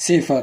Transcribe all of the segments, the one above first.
0।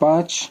5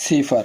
0।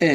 a।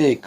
1।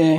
a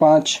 5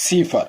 0।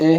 a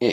a।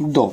2।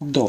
2।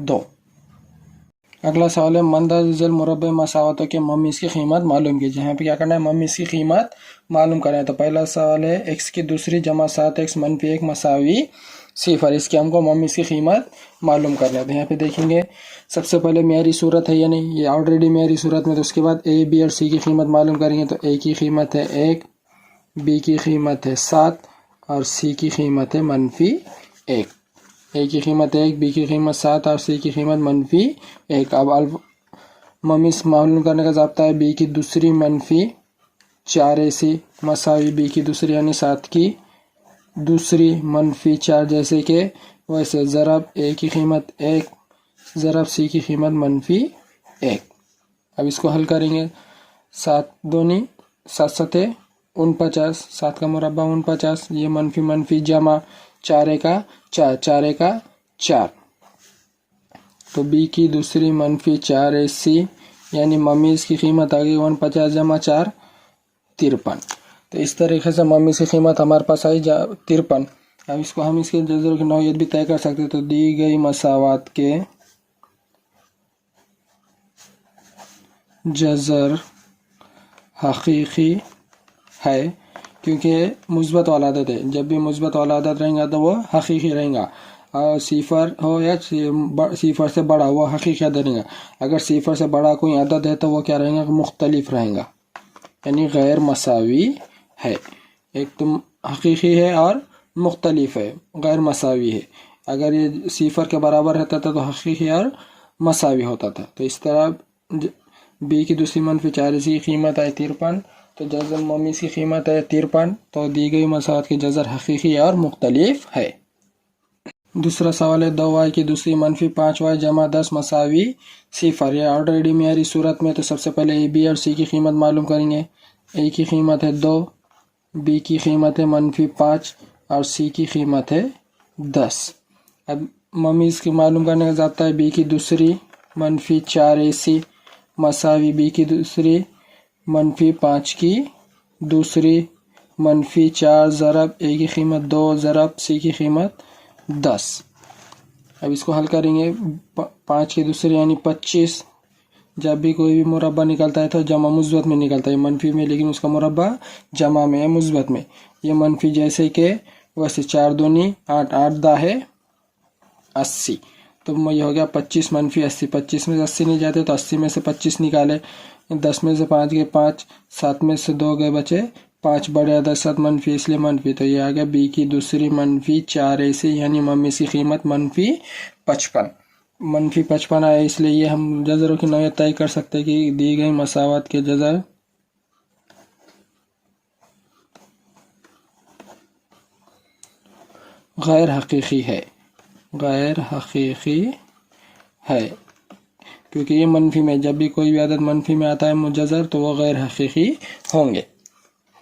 2। اگلا سوال ہے مندرجہ ذیل مربع مساواتوں کے ممیز کی قیمت معلوم کیجیے. یہاں پہ کیا کرنا ہے؟ ممیز کی قیمت معلوم کرنا ہے. تو پہلا سوال ہے x کی دوسری جمع 7x منفی 1 مساوی 0. اس کی ہم کو ممیز کی قیمت معلوم کرنا ہے. تو یہاں پہ دیکھیں گے سب سے پہلے معیاری صورت ہے یا نہیں، یہ آلریڈی معیاری صورت میں. تو اس کے بعد a b اور c کی قیمت معلوم کریں گے. تو a کی قیمت ہے 1، b کی قیمت ہے 7 اور c کی قیمت ہے منفی 1. a کی قیمت 1، b کی قیمت 7 اور c کی قیمت منفی 1. اب ممیز معلوم کرنے کا ضابطہ ہے b کی دوسری منفی 4ac مساوی b کی دوسری یعنی 7 کی دوسری منفی 4 جیسے کہ ویسے ضرب a کی قیمت 1 ضرب c کی قیمت منفی 1. اب اس کو حل کریں گے. 7 دونی 7 ستے 49، 7 کا مربع 49، یہ منفی منفی جمع 4 کا 4 کا 4. تو b کی دوسری منفی 4ac یعنی ممیز کی قیمت آ گئی 49 جمع 4 53. تو اس طریقے سے ممیز کی قیمت ہمارے پاس آئی 53. اب اس کو ہم اس کے جذر کی نوعیت بھی طے کر سکتے. تو دی گئی مساوات کے جذر حقیقی ہے، کیونکہ مثبت والا عدد ہے. جب بھی مثبت والا عدد رہیں گا تو وہ حقیقی رہیں گا، اور صفر ہو یا صفر سے بڑا وہ حقیقی عدد رہیں گا. اگر صفر سے بڑا کوئی عدد ہے تو وہ کیا رہیں گا؟ مختلف رہیں گا، یعنی غیر مساوی ہے. ایک تو حقیقی ہے اور مختلف ہے، غیر مساوی ہے. اگر یہ صفر کے برابر رہتا تھا تو حقیقی اور مساوی ہوتا تھا. تو اس طرح b کی دوسری منفی 4 کی قیمت ہے 53. تو جذر ممیز کی قیمت ہے 53. تو دی گئی مساوات کی جذر حقیقی اور مختلف ہے. دوسرا سوال ہے 2y کی دوسری منفی 5y جمع 10 مساوی 0. یہ آلریڈی معیاری صورت میں. تو سب سے پہلے a b اور c کی قیمت معلوم کریں گے. a کی قیمت ہے 2، b کی قیمت ہے منفی 5 اور c کی قیمت ہے 10. اب ممیز کی معلوم کرنے کا ضابطہ ہے b کی دوسری منفی 4ac مساوی b کی دوسری منفی 5 کی دوسری منفی 4 ضرب a کی قیمت 2 ضرب c کی قیمت 10. اب اس کو حل کریں گے. 5 کی دوسری یعنی 25. جب بھی کوئی بھی مربع نکلتا ہے تو جمع مثبت میں نکلتا ہے، منفی میں، لیکن اس کا مربع جمع میں ہے، مثبت میں. یہ منفی جیسے کہ ویسے 4 دونی 8 8 دا ہے 80. تو یہ ہو گیا 25 منفی 80. 25 میں سے 80 نہیں جاتے تو 80 میں سے 25 نکالے. 10 میں سے 5 گئے 5، 7 میں سے 2 گئے بچے 5، بڑے عدد 7 منفی اس لیے منفی. تو یہ آ گیا b کی دوسری منفی 4ac یعنی ممیز کی قیمت منفی 55. منفی 55 آئے اس لیے یہ ہم جذروں کی نوعیت طے کر سکتے کہ دی گئی مساوات کے جذر غیر حقیقی ہے. غیر حقیقی ہے کیونکہ یہ منفی میں، جب بھی کوئی بھی عدد منفی میں آتا ہے مجذر تو وہ غیر حقیقی ہوں گے.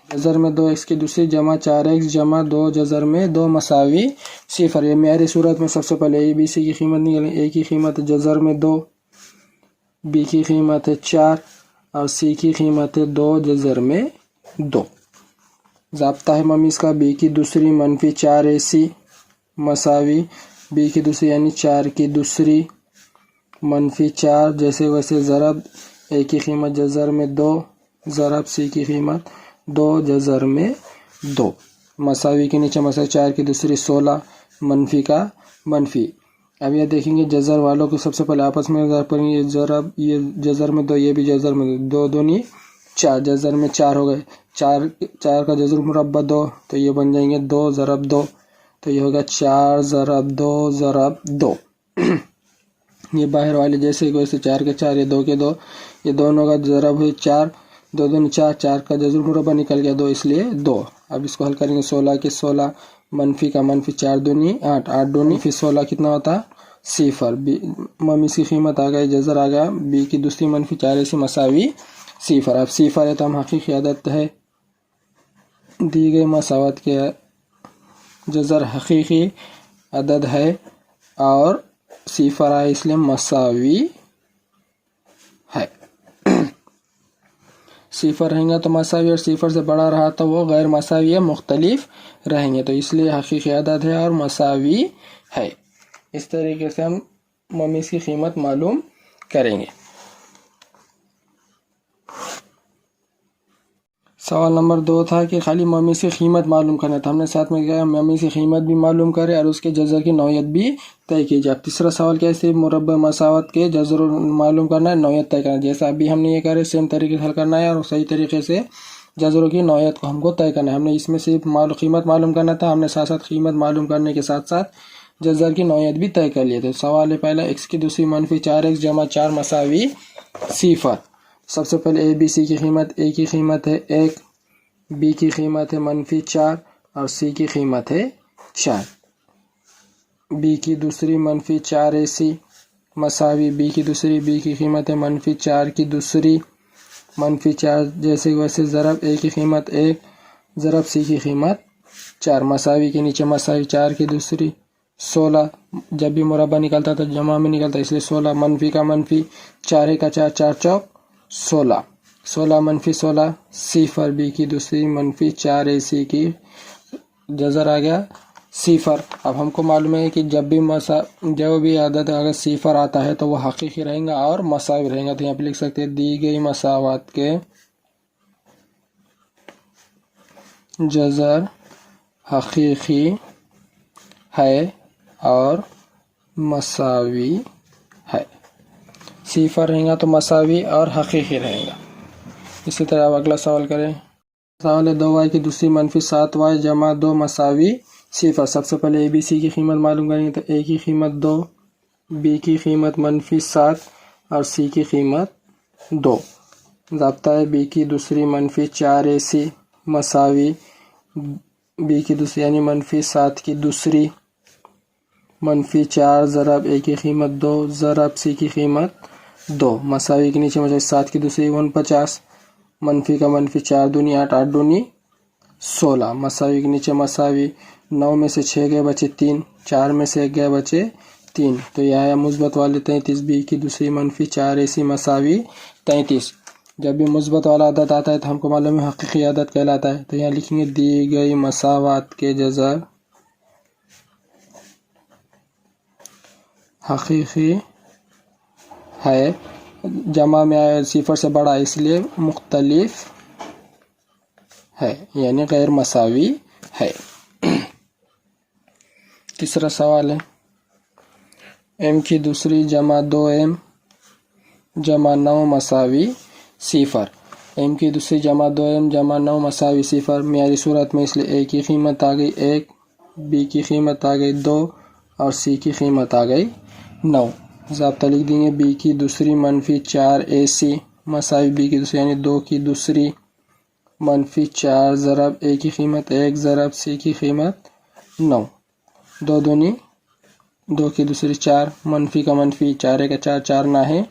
جذر میں 2x کی دوسری جمع 4x جمع 2 جذر میں 2 مساوی 0. یہ معیاری صورت میں سب سے پہلے a b c کی قیمت نکلیں. a کی قیمت جذر میں 2، b کی قیمت ہے 4 اور c کی قیمت ہے 2 جذر میں 2. ضابطہ ہے ممیز کا b کی دوسری منفی 4ac مساوی b کی دوسری یعنی 4 کی دوسری منفی 4 جیسے ویسے ضرب a کی قیمت جذر میں 2 ضرب c کی قیمت 2 جذر میں 2. مساوی کے نیچے مساوی 4 کی دوسری 16 منفی کا منفی. اب یہ دیکھیں گے جذر والوں کو سب سے پہلے آپس میں ضرب کریں گے. ضرب یہ جذر میں 2، یہ بھی جذر میں 2 دونی 4، جذر میں 4 ہو گئے. 4 کا جذر مربع 2 تو یہ بن جائیں گے 2 ضرب 2. تو یہ ہوگا 4 ضرب 2 ضرب 2. یہ باہر والے جیسے ویسے 4 کے 4، یہ 2 کے 2، یہ دونوں کا ضرب ہے 4، 2 دونی 4، 4 کا جذر مربع نکل گیا 2 اس لیے 2. اب اس کو حل کریں گے. 16 کے 16 منفی کا منفی 4 دونی 8، 8 دونی پھر 16 کتنا ہوتا 0. ممیز کی قیمت آ گئی جذر آ گیا b کی دوسری منفی 4ac مساوی 0. اب 0 ہے تو ہم حقیقی عدد ہے، دی گئی مساوات کے جذر حقیقی عدد ہے اور 0 آئے اس لیے مساوی ہے. 0 رہیں گا تو مساوی، اور 0 سے بڑا رہا تو وہ غیر مساوی ہے، مختلف رہیں گے. تو اس لیے حقیقی عدد ہے اور مساوی ہے. اس طریقے سے ہم ممیز کی قیمت معلوم کریں گے۔ سوال نمبر 2 تھا کہ خالی ممیز کی قیمت معلوم کرنا تھا، ہم نے ساتھ میں کہا ممیز کی قیمت بھی معلوم کرے اور اس کے جزر کی نوعیت بھی طے کی جائے۔ تیسرا سوال کیا ہے، مربع مساوات کے جزر معلوم کرنا ہے، نوعیت طے کرنا ہے۔ جیسا ابھی ہم نے یہ کرے سیم طریقے سے حل کرنا ہے اور صحیح طریقے سے جزروں کی نوعیت کو ہم کو طے کرنا ہے۔ ہم نے اس میں صرف قیمت معلوم کرنا تھا، ہم نے ساتھ ساتھ قیمت معلوم کرنے کے ساتھ ساتھ جزر کی نوعیت بھی طے کر لیے تھے۔ سوال ہے پہلا، x کی دوسری منفی 4x جمع 4 مساوی 0۔ سب سے پہلے a b c کی قیمت، a کی قیمت ہے 1، b کی قیمت ہے منفی 4 اور c کی قیمت ہے 4۔ b کی دوسری منفی 4ac مساوی b کی دوسری، b کی قیمت ہے منفی 4 کی دوسری منفی 4 جیسے ویسے ضرب a کی قیمت 1 ضرب c کی قیمت 4 مساوی کے نیچے مساوی 4 کی دوسری 16۔ جب بھی مربع نکلتا تو جمع میں نکلتا اس لیے 16 منفی کا منفی 4 کا 4 4 چوک 16 16 منفی 16 0۔ b کی دوسری منفی 4ac کی جزر آ گیا 0۔ اب ہم کو معلوم ہے کہ جب بھی عدد اگر 0 آتا ہے تو وہ حقیقی رہیں گا اور مساوی رہیں گا، تو یہاں پہ لکھ سکتے ہیں دی گئی مساوات کے جزر حقیقی ہے اور مساوی ہے۔ 0 رہیں گا تو مساوی اور حقیقی رہے گا۔ اسی طرح اب اگلا سوال کریں۔ سوال ہے 2y کی دوسری منفی 7y جمع 2 مساوی 0۔ سب سے پہلے a b c کی قیمت معلوم کریں گے تو a کی قیمت 2، b کی قیمت منفی 7 اور c کی قیمت 2۔ ضابطہ ہے b کی دوسری منفی 4ac مساوی b کی دوسری یعنی منفی 7 کی دوسری منفی 4 ضرب a کی قیمت 2 ضرب c کی قیمت 2 مساوی کے نیچے 7 کی دوسری 49 منفی کا منفی 4 دونی 8 8 دونی 16 مساوی کے نیچے مساوی 9 میں سے 6 گئے بچے 3 4 میں سے 1 گئے بچے 3 تو یہ آیا مثبت والے 33 b کی دوسری منفی 4ac مساوی 33۔ جب بھی مثبت والا عدد آتا ہے تو ہم کو معلوم ہے حقیقی عدد کہلاتا ہے، تو یہاں لکھیں گے دی گئی مساوات کے جزر حقیقی ہے، جمع میں آیا 0 سے بڑا اس لیے مختلف ہے یعنی غیر مساوی ہے۔ تیسرا سوال ہے m کی دوسری جمع 2m جمع 9 مساوی 0۔ m کی دوسری جمع 2m جمع 9 مساوی 0 معیاری صورت میں، اس لیے a کی قیمت آ گئی 1، b کی قیمت آ گئی 2 اور c کی قیمت آ گئی 9۔ ضابطہ لکھ دیں گے b کی دوسری منفی 4ac مساوی b کی دوسری یعنی 2 کی دوسری منفی 4 ضرب a کی قیمت 1 ضرب c کی قیمت 9 2 دونی 2 کی دوسری 4 منفی کا منفی 4 کا 4 4 نہ ہے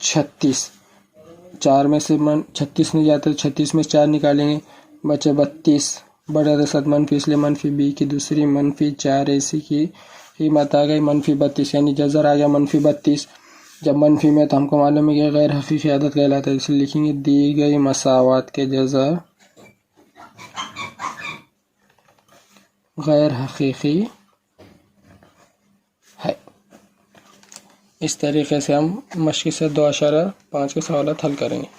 36 4 میں سے 36 نہیں جاتا تو 36 میں 4 نکالیں گے بچے 32 بڑے عدد ساتھ منفی اس لیے منفی b کی دوسری منفی 4ac کی قیمت آ گئی منفی 32 یعنی جزر آ گیا منفی 32۔ جب منفی میں تو ہم کو معلوم ہے کہ غیر حقیقی عدد کہلاتا ہے، اس لیے لکھیں گے دی گئی مساوات کے جزر غیر حقیقی ہے۔ اس طریقے سے ہم مشق سے 2.5 کے سوالات حل کریں گے۔